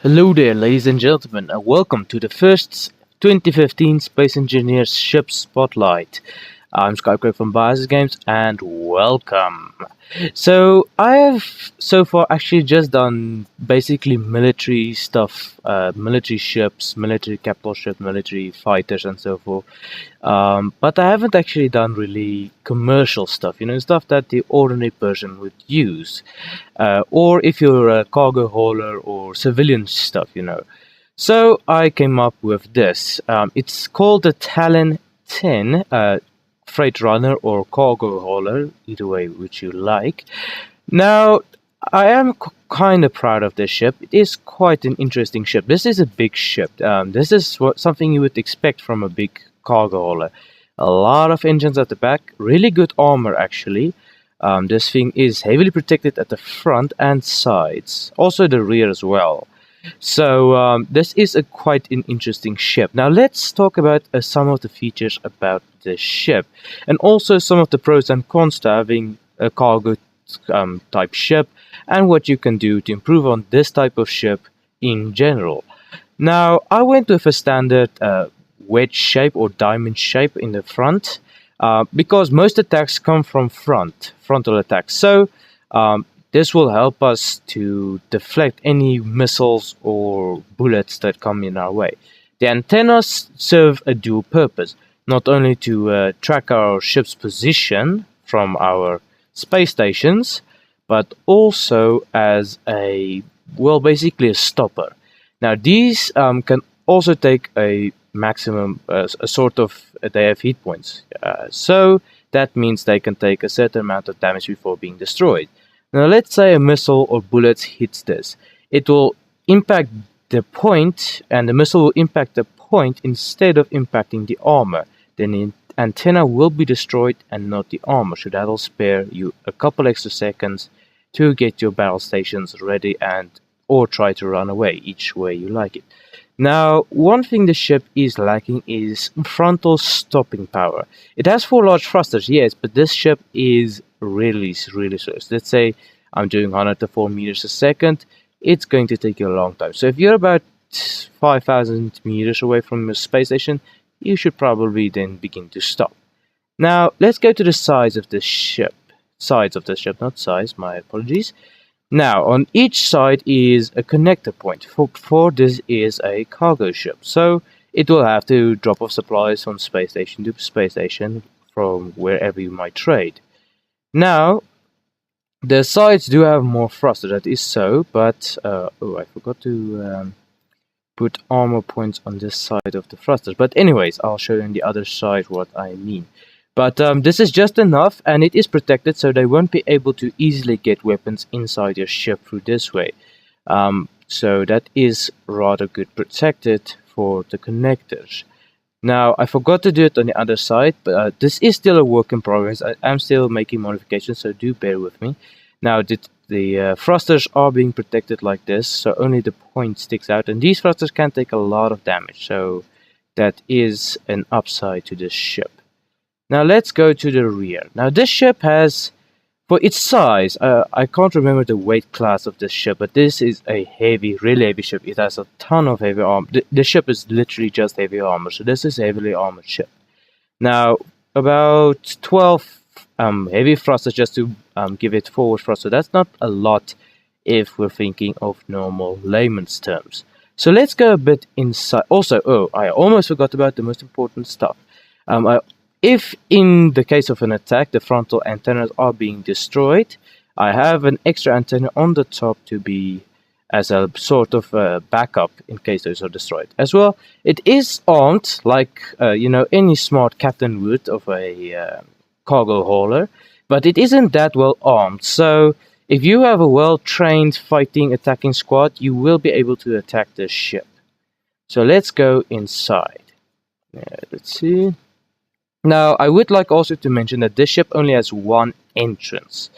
Hello there, ladies and gentlemen, and welcome to the first 2015 Space Engineers Ship Spotlight. I'm Skycraig from BiohazardGames, and welcome. So, I have so far actually just done basically military stuff, military ships, military capital ships, military fighters, and so forth. But I haven't actually done really commercial stuff, stuff that the ordinary person would use. Or if you're a cargo hauler or civilian stuff. So I came up with this. It's called the TALON 10 freight runner or cargo hauler, either way which you like. Now, I am kind of proud of this ship. It is quite an interesting ship. This is a big ship. This is something you would expect from a big cargo hauler. A lot of engines at the back, really good armor actually. This thing is heavily protected at the front and sides, also the rear as well. So this is quite an interesting ship. Now let's talk about some of the features about the ship, and also some of the pros and cons to having a cargo type ship, and what you can do to improve on this type of ship in general. Now I went with a standard wedge shape or diamond shape in the front. Because most attacks come from frontal attacks. So this will help us to deflect any missiles or bullets that come in our way. The antennas serve a dual purpose, not only to track our ship's position from our space stations, but also as basically a stopper. Now these can also take a maximum they have hit points, so that means they can take a certain amount of damage before being destroyed. Now let's say a missile or bullet hits this, it will impact the point, and the missile will impact the point instead of impacting the armor. Then the antenna will be destroyed and not the armor, so that'll spare you a couple extra seconds to get your battle stations ready or try to run away, each way you like it. Now, one thing the ship is lacking is frontal stopping power. It has 4 large thrusters, yes, but this ship is really slow. Let's say I'm doing 104 meters a second, it's going to take you a long time. So if you're about 5,000 meters away from your space station, you should probably then begin to stop. Now, let's go to the sides of the ship. Not size, my apologies. Now, on each side is a connector point, for this is a cargo ship, so it will have to drop off supplies from space station to space station from wherever you might trade. Now, the sides do have more thruster, that is so, but, I forgot to put armor points on this side of the thrusters, but anyways, I'll show you on the other side what I mean. But this is just enough, and it is protected, so they won't be able to easily get weapons inside your ship through this way. So that is rather good protected for the connectors. Now, I forgot to do it on the other side, but this is still a work in progress. I'm still making modifications, so do bear with me. Now, the thrusters are being protected like this, so only the point sticks out, and these thrusters can take a lot of damage, so that is an upside to this ship. Now let's go to the rear. Now this ship has, for its size, I can't remember the weight class of this ship, but this is a really heavy ship. It has a ton of heavy armor. The ship is literally just heavy armor, so this is a heavily armored ship. Now, about 12 heavy thrusters just to give it forward thrust, so that's not a lot if we're thinking of normal layman's terms. So let's go a bit inside. Also, I almost forgot about the most important stuff. If in the case of an attack the frontal antennas are being destroyed, I have an extra antenna on the top to be as a sort of backup in case those are destroyed. As well, it is armed like any smart captain would of a cargo hauler, but it isn't that well armed. So if you have a well-trained attacking squad, you will be able to attack this ship. So let's go inside. Let's see. Now, I would like also to mention that this ship only has one entrance.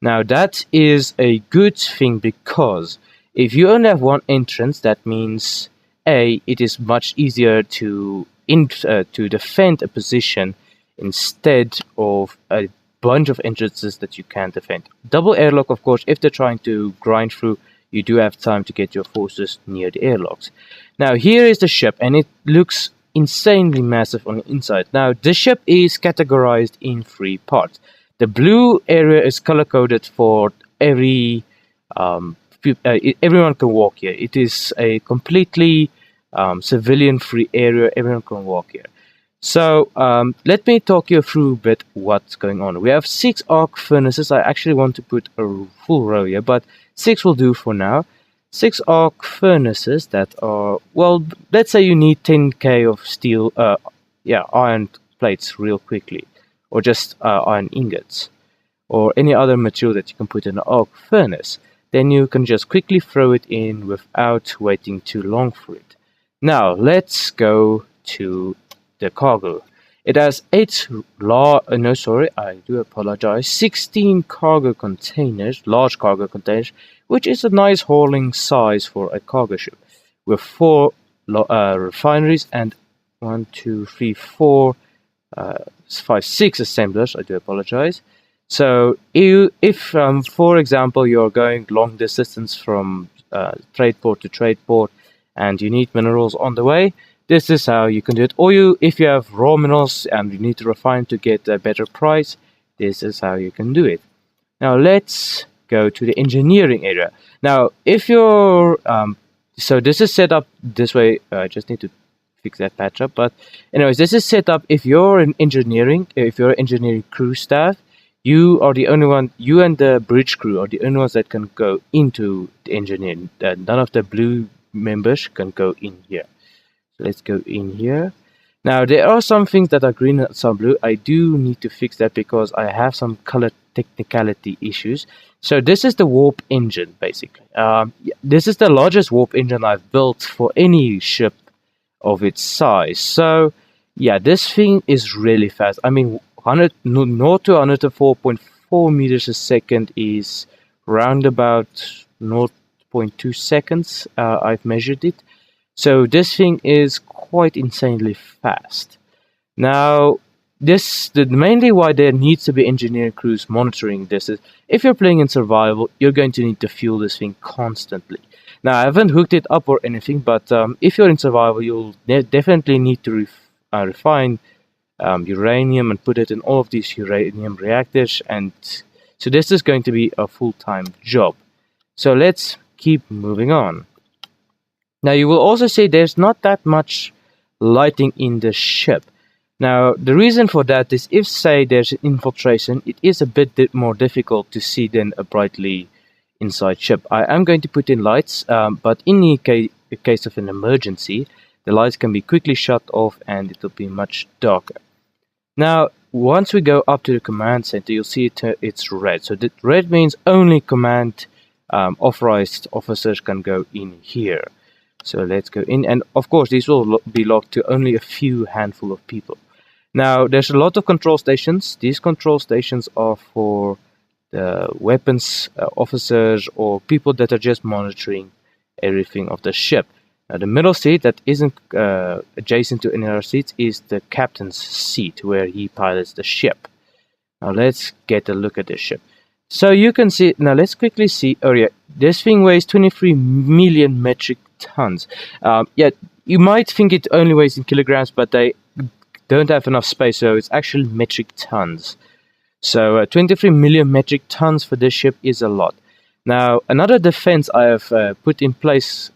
Now, that is a good thing, because if you only have one entrance, that means it is much easier to defend a position instead of a bunch of entrances that you can't defend. Double airlock, of course, if they're trying to grind through, you do have time to get your forces near the airlocks. Now here is the ship, and it looks insanely massive on the inside. Now the ship is categorized in 3 parts. The blue area is color coded for every everyone can walk here. It is a completely civilian free area. Everyone can walk here. So let me talk you through a bit what's going on. We have 6 arc furnaces. I actually want to put a full row here, but 6 will do for now. 6 arc furnaces that are, well, let's say you need 10k of steel, iron plates real quickly, or just iron ingots, or any other material that you can put in an arc furnace. Then you can just quickly throw it in without waiting too long for it. Now let's go to the cargo. It has 16 cargo containers, large cargo containers, which is a nice hauling size for a cargo ship, with 4 refineries and 1, 2, 3, 4, 5, 6 assemblers. I do apologize. So if for example, you're going long distance from trade port to trade port, and you need minerals on the way, this is how you can do it. Or if you have raw minerals and you need to refine to get a better price, this is how you can do it. Now let's go to the engineering area. Now if you're so this is set up this way. I just need to fix that patch up. But anyways, this is set up if you're in engineering, if you're engineering crew staff. You are the only one, you and the bridge crew are the only ones that can go into the engineering. None of the blue members can go in here. So let's go in here. Now there are some things that are green and some blue. I do need to fix that because I have some color technicality issues. So this is the warp engine basically. This is the largest warp engine I've built for any ship of its size. So yeah, this thing is really fast. I mean, 0 to 104.4 meters a second is round about 0.2 seconds. I've measured it. So this thing is quite insanely fast. Now, mainly why there needs to be engineering crews monitoring this is if you're playing in survival, you're going to need to fuel this thing constantly. Now, I haven't hooked it up or anything, but if you're in survival, you'll definitely need to refine uranium and put it in all of these uranium reactors, and so this is going to be a full-time job. So let's keep moving on. Now you will also see there's not that much lighting in the ship. Now the reason for that is if say there's an infiltration, it is a bit more difficult to see than a brightly inside ship. I am going to put in lights, but in the case of an emergency, the lights can be quickly shut off and it will be much darker. Now, once we go up to the command center, you'll see it's red. So the red means only command authorized officers can go in here. So let's go in. And of course, these will be locked to only a few handful of people. Now, there's a lot of control stations. These control stations are for the weapons officers or people that are just monitoring everything of the ship. Now, the middle seat that isn't adjacent to any other seats is the captain's seat where he pilots the ship. Now let's get a look at this ship. So you can see, now let's quickly see, oh yeah, this thing weighs 23 million metric tons. Yeah, you might think it only weighs in kilograms, but they don't have enough space, so it's actually metric tons. So 23 million metric tons for this ship is a lot. Now, another defense I have put in place,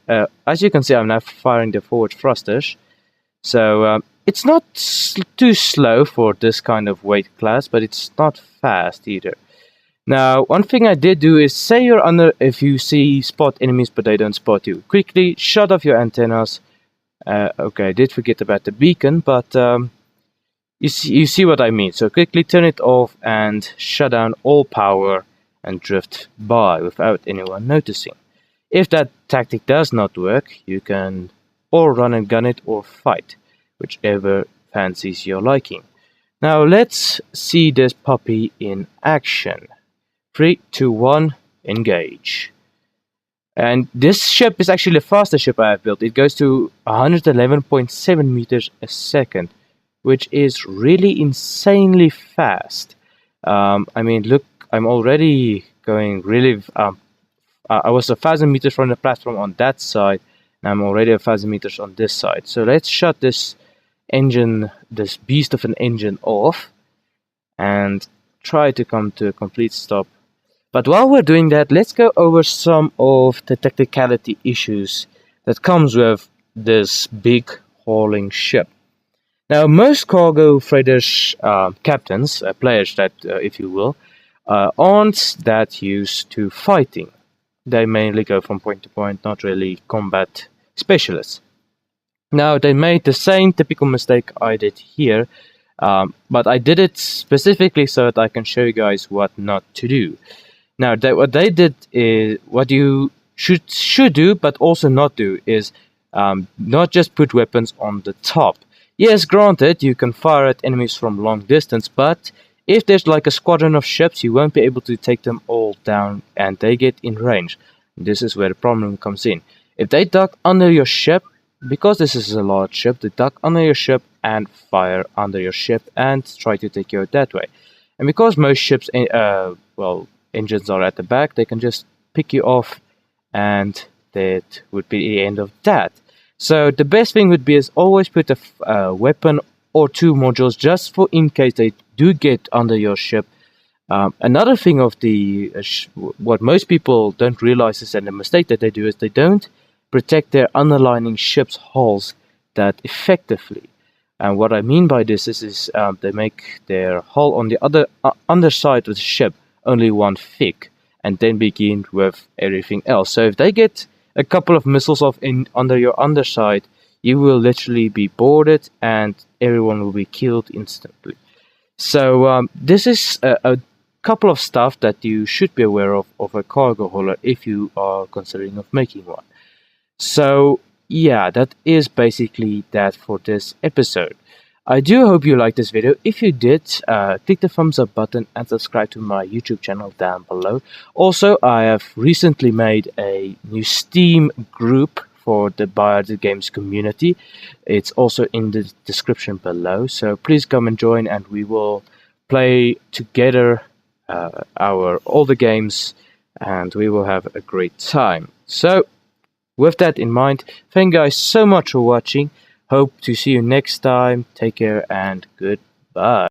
as you can see, I'm now firing the forward thrusters. So it's not too slow for this kind of weight class, but it's not fast either. Now, one thing I did do is, say you're under, if you spot enemies but they don't spot you, quickly shut off your antennas. Okay, I did forget about the beacon, but you see what I mean. So quickly turn it off and shut down all power and drift by without anyone noticing. If that tactic does not work, you can or run and gun it or fight, whichever fancies your liking. Now let's see this puppy in action. 3, 2, 1, engage. And this ship is actually the fastest ship I have built. It goes to 111.7 meters a second, which is really insanely fast. I mean, look, I'm already going really I was 1,000 meters from the platform on that side, and I'm already 1,000 meters on this side. So let's shut this engine, this beast of an engine, off and try to come to a complete stop. But while we're doing that, let's go over some of the technicality issues that comes with this big hauling ship. Now, most cargo freighters, captains, players that, if you will, aren't that used to fighting. They mainly go from point to point, not really combat specialists. Now, they made the same typical mistake I did here, but I did it specifically so that I can show you guys what not to do. Now, what they did is what you should do, but also not do, is not just put weapons on the top. Yes, granted, you can fire at enemies from long distance, but if there's like a squadron of ships, you won't be able to take them all down, and they get in range. This is where the problem comes in. If they duck under your ship, because this is a large ship, they duck under your ship and fire under your ship and try to take you out that way. And because most ships, engines are at the back, they can just pick you off, and that would be the end of that. So the best thing would be is always put a weapon or two modules just for in case they do get under your ship. Another thing of what most people don't realize is, and the mistake that they do, is they don't protect their underlining ship's hulls that effectively. And what I mean by this is they make their hull on the other underside of the ship only one thick, and then begin with everything else. So if they get a couple of missiles off under your underside, you will literally be boarded and everyone will be killed instantly. So this is a couple of stuff that you should be aware of a cargo hauler if you are considering of making one. So yeah, that is basically that for this episode. I do hope you liked this video. If you did, click the thumbs up button and subscribe to my YouTube channel down below. Also, I have recently made a new Steam group for the BiohazardGames community. It's also in the description below, so please come and join, and we will play together all the games, and we will have a great time. So with that in mind, thank you guys so much for watching. Hope to see you next time. Take care and goodbye.